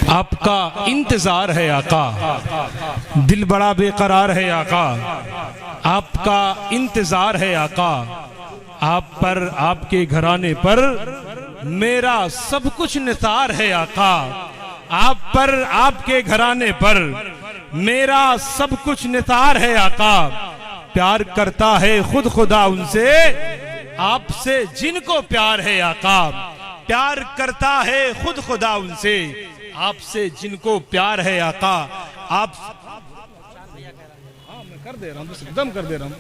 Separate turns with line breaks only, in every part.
आपका इंतजार है आका, दिल बड़ा बेकरार है आका, आपका इंतजार है आका, आप पर आपके घराने पर मेरा सब कुछ निसार है आका, आप पर आपके घराने पर मेरा सब कुछ निसार है आका। प्यार करता है खुद खुदा उनसे, आपसे जिनको प्यार है आका, प्यार करता है खुद खुदा उनसे, आपसे जिनको प्यार है आका। आप हाँ मैं कर दे रहा हूँ, एकदम कर दे रहा हूँ,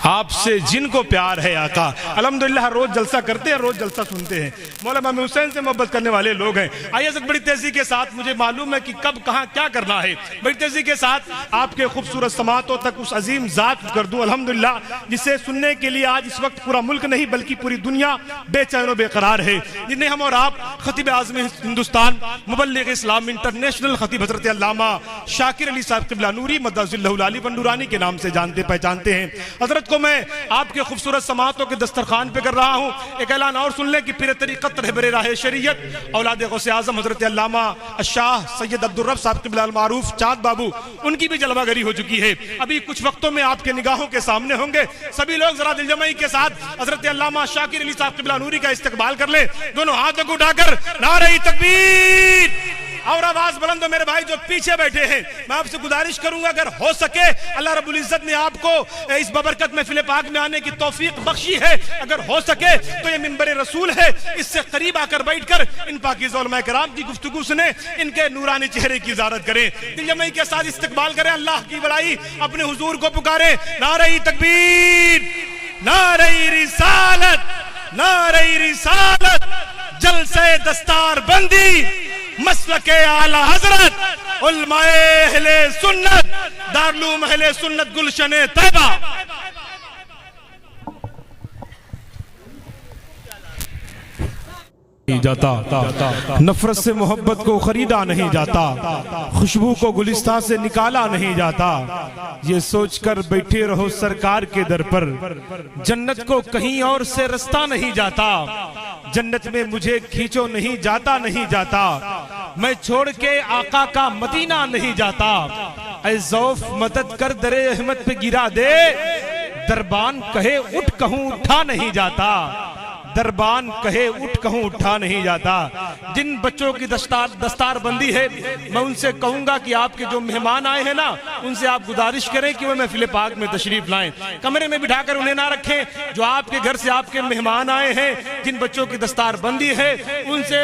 आपसे जिनको प्यार है आका। अल्हम्दुलिल्लाह रोज जलसा करते हैं, रोज जलसा सुनते हैं, मौलाना इमाम हुसैन से मोहब्बत करने वाले लोग हैं। आइए सर बड़ी तेजी के साथ, मुझे मालूम है कि कब कहाँ क्या करना है, बड़ी तेजी के साथ आपके खूबसूरत समातों तक उस अजीम जात कर दूं अल्हम्दुलिल्लाह, जिसे सुनने के लिए आज इस वक्त पूरा मुल्क नहीं बल्कि पूरी दुनिया बेचैन व बेकरार है, जिन्हें हम और आप खतीब आज़म हिंदुस्तान मुबल्लिग इस्लाम इंटरनेशनल खतीब हज़रत अल्लामा शाकिर अली साहब क़िबला नूरी मद्दज़िल्लहु अली पंडुरानी के नाम से जानते पहचानते हैं। हजरत को मैं आपके खूबसूरत समातों के दस्तरखान पे कर रहा हूँ। एक ऐलान और सुन लें कि पीर तरीक़त रहबर राह शरीयत औलाद गौसे आज़म हजरत अल्लामा शाह सैयद अब्दुल रब साहब क़िबला मारूफ चाँद बाबू, उनकी भी जलवागरी हो चुकी है। अभी कुछ वक्तों में आपके निगाहों के सामने होंगे। सभी लोग जरा दिलजमई के साथ हजरत अल्लामा शाकिर अली साहब क़िबला नूरी का इस्तकबाल कर ले, दोनों हाथों को उठाकर नारे तकबीर और आवाज बुलंद। मेरे भाई जो पीछे बैठे हैं, मैं आपसे गुजारिश करूंगा अगर हो सके, अल्लाह रब्बुल इज्जत ने आपको इस बबरकत महफिल पाक में आने की तौफीक बख्शी है, अगर हो सके तो ये मिंबर रसूल है, इससे करीब आकर बैठकर इन पाकीज़ उलमा किराम की गुफ्तगू सुने, इनके नूरानी चेहरे की ज़ियारत करें, दिलजमई के साथ इस्तकबाल करें, अल्लाह की बड़ाई अपने हुजूर को पुकारे। नारे तकबीर, नारे रिसालत, नारे रिसालत, जलसे दस्तार बंदी, मसलके आला हजरत, उलमाए अहले सुन्नत, दारुल अहले सुन्नत गुलशने तैबा। जाता नफरत से मोहब्बत को खरीदा नहीं जाता, खुशबू को गुलिस्तान से निकाला नहीं जाता, ये सोचकर बैठे रहो सरकार के दर पर, जन्नत को कहीं और से रास्ता नहीं जाता, जन्नत में मुझे खींचो नहीं जाता, नहीं जाता, मैं छोड़ के आका का मदीना नहीं जाता, ऐ ज़ौफ मदद कर दरे अहमद पे गिरा दे, दरबान कहे उठ कहूं उठा नहीं जाता, दरबान कहे उठ कहूं उठा नहीं जाता। जिन बच्चों की दस्तार बंदी है, मैं उनसे कहूंगा कि आपके जो मेहमान आए हैं ना, उनसे आप गुजारिश करें कि वो महफिल पाक में तशरीफ लाएं, कमरे में बिठाकर उन्हें ना रखें। जो आपके घर से आपके मेहमान आए हैं, जिन बच्चों की दस्तार बंदी है, उनसे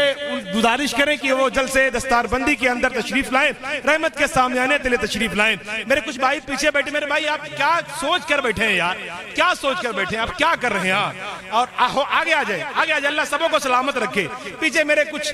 गुजारिश करें कि वो जल्द से दस्तार बंदी के अंदर तशरीफ लाएं, रहमत के सामने आने के लिए तशरीफ लाएं। मेरे कुछ भाई पीछे बैठे, मेरे भाई आप क्या सोच कर बैठे हैं यार, क्या सोच कर बैठे हैं आप, क्या कर रहे हैं? और आगे आ जाए, आगे आ जाए, अल्लाह सबों को सलामत रखे। पीछे मेरे कुछ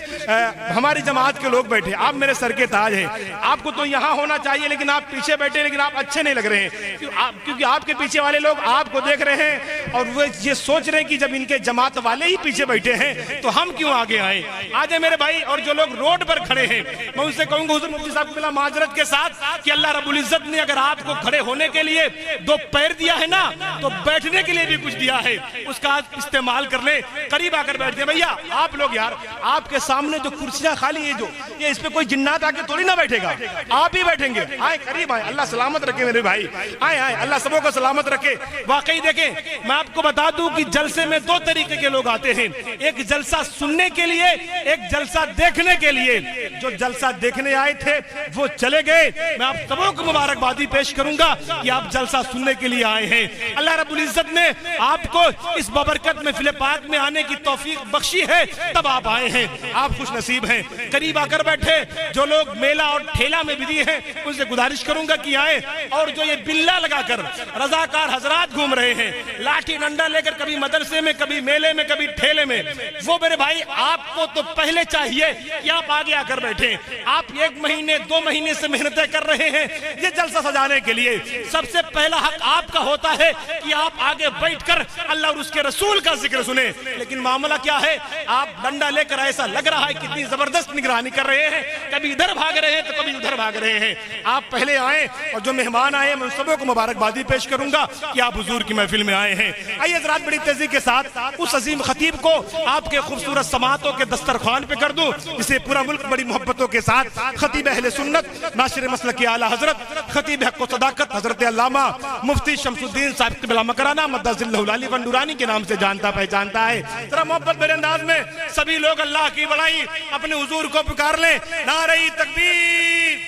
हमारी जमात के लोग बैठे, आप मेरे सर के ताज हैं, आपको तो यहाँ होना चाहिए, लेकिन आप पीछे बैठे, लेकिन आप अच्छे नहीं लग रहे हैं, क्योंकि आपके पीछे वाले लोग आपको देख रहे हैं और वो ये सोच रहे हैं कि जब इनके जमात वाले ही पीछे बैठे हैं तो हम क्यों आगे आए। आ जाए मेरे भाई। और जो लोग रोड पर खड़े हैं, मैं उनसे कहूंगा हुजूर मुफ्ती साहब को मिला माजरत के साथ कि अल्लाह रब्बुल इज्जत ने अगर आपको खड़े होने के लिए दो पैर दिया है ना, तो बैठने के लिए भी कुछ दिया है, उसका इस्तेमाल कर ले। करीब आकर बैठते हैं भैया आप लोग, यार आपके सामने जो कुर्सियां खाली है, जो ये इस पे कोई जिन्नात आके थोड़ी ना बैठेगा, आप ही बैठेंगे। आए करीब आए, अल्लाह सलामत रखे मेरे भाई, आए आए, अल्लाह सबों को सलामत रखे। वाकई देखें, मैं आपको बता दूं कि जलसे में दो तरीके के लोग आते हैं, एक जलसा सुनने के लिए, एक जलसा देखने के लिए। जो जलसा देखने आए थे वो चले गए, मैं आप सबों को मुबारकबादी पेश करूंगा कि आप जलसा सुनने के लिए आए हैं। अल्लाह रब्बुल इज्जत ने आपको इस बबरकत महफिल पाक में आने की तौफीक बख्शी है, तब आप आए हैं, आप खुश नसीब हैं। करीब आकर बैठे जो लोग मेला और ठेला में बिजी हैं, उनसे गुजारिश करूंगा कि आए। और जो ये बिल्ला लगाकर रजाकार हजरात घूम रहे हैं, लाठी डंडा लेकर, कभी मदरसे में, कभी मेले में, कभी ठेले में, वो मेरे भाई आपको तो पहले चाहिए कि आप आगे आकर बैठे। आप 1 महीने 2 महीने से मेहनतें कर रहे हैं ये जलसा सजाने के लिए, सबसे पहला हक आपका होता है कि आप आगे बैठकर अल्लाह और उसके रसूल का जिक्र सुने। लेकिन मामला क्या है, आप डंडा लेकर ऐसा लग रहा है कितनी जबरदस्त निगरानी कर रहे हैं, कभी इधर भाग रहे हैं तो कभी उधर भाग रहे हैं। आप पहले आए और जो मेहमान आए मैं उन सबों को मुबारकबादी पेश करूंगा कि आप हुजूर की महफिल में आए हैं। आइए हज़रात बड़ी तेजी के साथ उस अजीम खतीब को आपके खूबसूरत समातों के दस्तरखान पे कर दूं, जिसे पूरा मुल्क बड़ी मोहब्बतों के साथ खतीब अहले सुन्नत नाशिर मसलक के आला हजरत खतीब हक़ व सदाकत हजरत अल्लामा मुफ्ती शमसुद्दीन साहिब क़िबला मकराना मद्दज़िल्लहुल आली वंडूरानी के नाम से जानता पहचानता है। जरा मोहब्बत भरे अंदाज में सभी लोग अल्लाह की बड़ाई अपने हुजूर को पुकार लें, नारे तकबीर,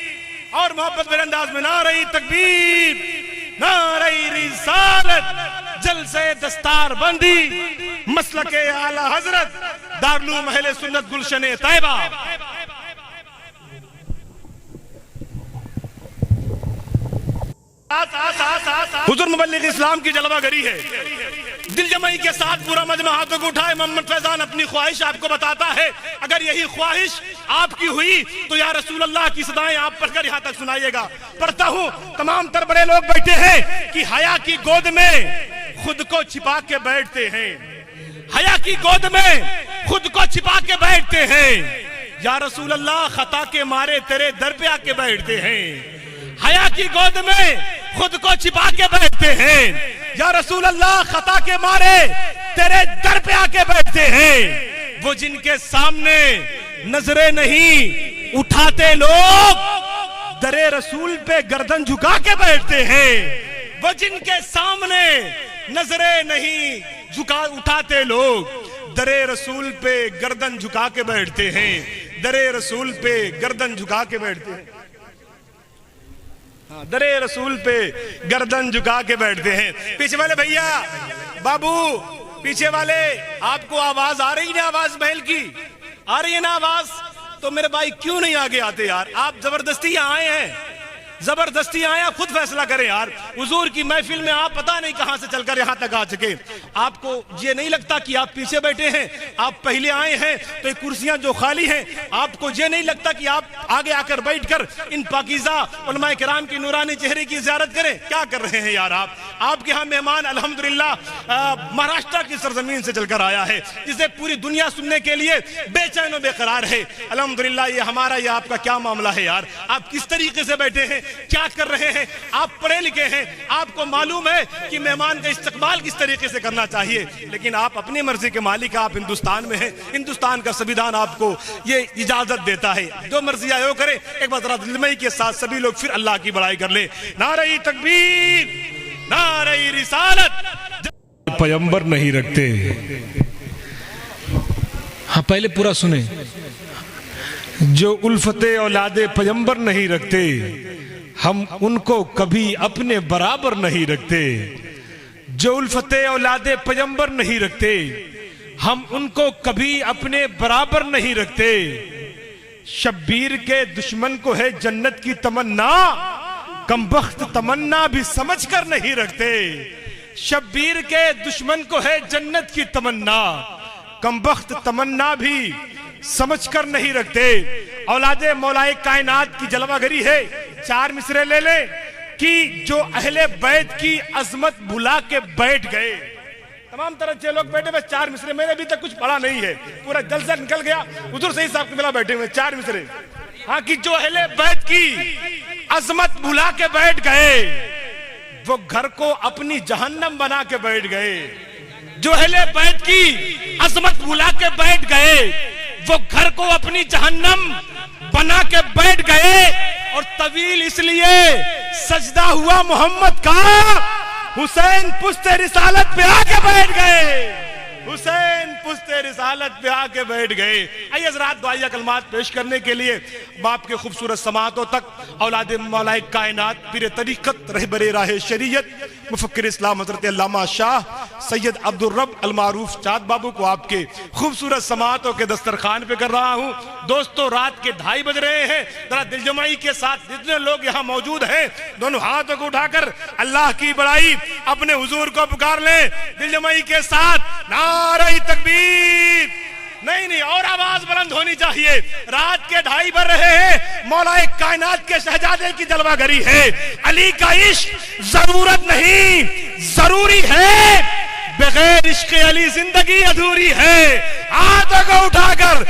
और मोहब्बत भरे अंदाज में नारे तकबीर, नारे रिसालत, जलसे दस्तार बंदी, मसलके आला हजरत दारुल उलूम अहले सुन्नत गुलशन तैयबा। हुजूर मुबल्लिग इस्लाम की जलवागरी है। दिल जमाई के साथ पूरा मजमा हाथों को उठाए। मोहम्मद फैजान अपनी ख्वाहिश आपको बताता है, अगर यही ख्वाहिश आपकी हुई तो या रसूल अल्लाह की सदाएं आप पढ़कर यहाँ तक सुनाइएगा। पढ़ता हूँ, तमाम तर बड़े लोग बैठे हैं कि हया की गोद में खुद को छिपा के बैठते हैं, हया की गोद में खुद को छिपा के बैठते हैं। या रसूल अल्लाह खता के मारे तेरे दर पे आके बैठते हैं, हया की गोद में खुद को छिपा के बैठते हैं। या रसूल अल्लाह खता के मारे तेरे दर पे आके बैठते हैं। वो जिनके सामने नजरें नहीं उठाते लोग दरे रसूल पे गर्दन झुका के बैठते हैं। वो जिनके सामने नजरें नहीं उठाते लोग दरे रसूल पे गर्दन झुका के बैठते हैं, दरे रसूल पे गर्दन झुका के बैठते हैं, दरे रसूल पे गर्दन झुका के बैठते हैं। पीछे वाले भैया, बाबू, पीछे वाले, आपको आवाज आ रही ना? आवाज महल की आ रही है ना आवाज? तो मेरे भाई क्यों नहीं आगे आते यार? आप जबरदस्ती यहाँ आए हैं, जबरदस्ती आया, खुद फैसला करें यार। हुजूर की महफिल में आप पता नहीं कहां से चलकर यहां तक आ चुके। आपको ये नहीं लगता कि आप पीछे बैठे हैं, आप पहले आए हैं तो ये कुर्सियां जो खाली हैं, आपको ये नहीं लगता कि आप आगे आकर बैठकर इन पाकीज़ा उलमाए किराम की नूरानी चेहरे की ज़ियारत करें? क्या कर रहे हैं यार आप? आपके यहाँ मेहमान अल्हम्दुलिल्लाह महाराष्ट्र की सरजमीन से चलकर आया है, जिसे पूरी दुनिया सुनने के लिए बेचैन और बेकरार है। अल्हम्दुलिल्लाह ये हमारा, ये आपका क्या मामला है यार? आप किस तरीके से बैठे हैं, क्या कर रहे हैं? आप पढ़े लिखे हैं, आपको मालूम है कि मेहमान का इस्तकबाल किस तरीके से करना चाहिए, लेकिन आप अपनी मर्जी के मालिक, आप हिंदुस्तान में हैं, हिंदुस्तान का संविधान आपको ये इजाजत देता है, जो मर्जी आयो करे। एक बार जरा दिलमई के साथ सभी लोग फिर अल्लाह की बड़ाई कर ले, नारे तकबीर, नारे रिसालत। पैगंबर नहीं रखते। हाँ, पहले पूरा सुने। जो उल्फते औलादे पैगंबर नहीं रखते, हम उनको कभी अपने बराबर नहीं रखते। जो उल्फते औलादे पैगंबर नहीं रखते, हम उनको कभी अपने बराबर नहीं रखते। शब्बीर के दुश्मन को है जन्नत की तमन्ना, कमबख्त तमन्ना भी समझकर नहीं रखते। शब्बीर के दुश्मन को है जन्नत की तमन्ना, कमबख्त तमन्ना भी समझकर नहीं रखते। औलादे मौलाए कायनात की जलवागरी है। चार मिसरे ले ले कि जो अहले बैत की अजमत भुला के बैठ गए। तमाम तरह के लोग बैठे हुए, चार मिसरे, मैंने अभी तक कुछ पढ़ा नहीं है, पूरा जलसा निकल गया। हुजूर सही साहब के मिला बैठे हुए चार मिसरे। हाँ, कि जो अहले बैत की अजमत भुला के बैठ गए, वो घर को अपनी जहन्नम बना के बैठ गए। जो अहले बैत की अजमत भुला के बैठ गए, वो घर को अपनी जहन्नम बना के बैठ गए। और तवील इसलिए सजदा हुआ मोहम्मद का, हुसैन पुश्ते रिसालत पे आके बैठ गए, हुसैन पुश्ते रिसालत पे आके बैठ गए। आइए हज़रात दुआया कलमात पेश करने के लिए बाप के खूबसूरत समातों तक औलादे मौलाए कायनात, पीर तरीक़त, रहबरे राह शरीयत, मुफक्किर इस्लाम हज़रत अल्लामा शाह सैयद अब्दुल रब अल मारूफ चाँद बाबू को आपके खूबसूरत समातों के दस्तरखान पे कर रहा हूँ। दोस्तों, रात के 2:30 बज रहे हैं। जरा दिलजमाई के साथ जितने लोग यहाँ मौजूद हैं, दोनों हाथों को उठाकर अल्लाह की बड़ाई अपने हुजूर को पुकार लें दिलजमाई के साथ। नारे तकबीर, नहीं, और आवाज बुलंद होनी चाहिए। रात के 2:30 बज रहे हैं, मौलाए कायनात के शहजादे की जलवागरी है। अली का इश्क जरूरत नहीं, जरूरी है। बगैर इश्क अली जिंदगी अधूरी है। हाथों को उठाकर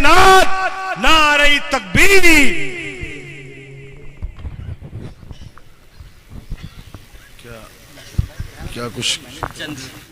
बैनात, नारे तकबीर।
क्या कुछ